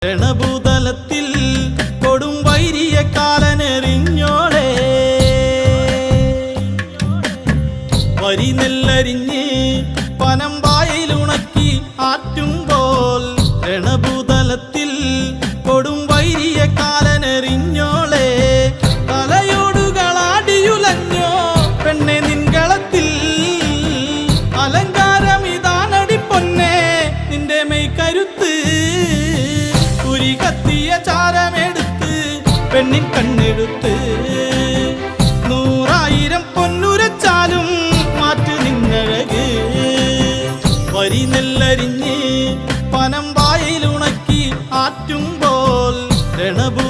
രണഭൂതലത്തിൽ കൊടും വൈരിയെ കാലനെറിഞ്ഞോളെ വരി നെല്ലരിഞ്ഞ് പനമ്പായയിലുണക്കി ആറ്റുമ്പോൾ രണഭൂതലത്തിൽ കൊടും വൈരിയെ കാലനെറിഞ്ഞോളെ തലയോടുകളാടിയുലഞ്ഞോ പെണ്ണെ നിൻകളത്തിൽ അലങ്കാരമിതാനടി പൊന്നെ നിന്റെ മെയ് കരുത്ത് കത്തിയ ചാരമെടുത്ത് പെണ്ണിൻ കണ്ണെടുത്ത് 100,000 പൊന്നുരച്ചാലും മാറ്റ് നിന്നഴക് വരി നെല്ലരിഞ്ഞ് പനമ്പായയിലുണക്കി ആറ്റുമ്പോൾ രണഭൂ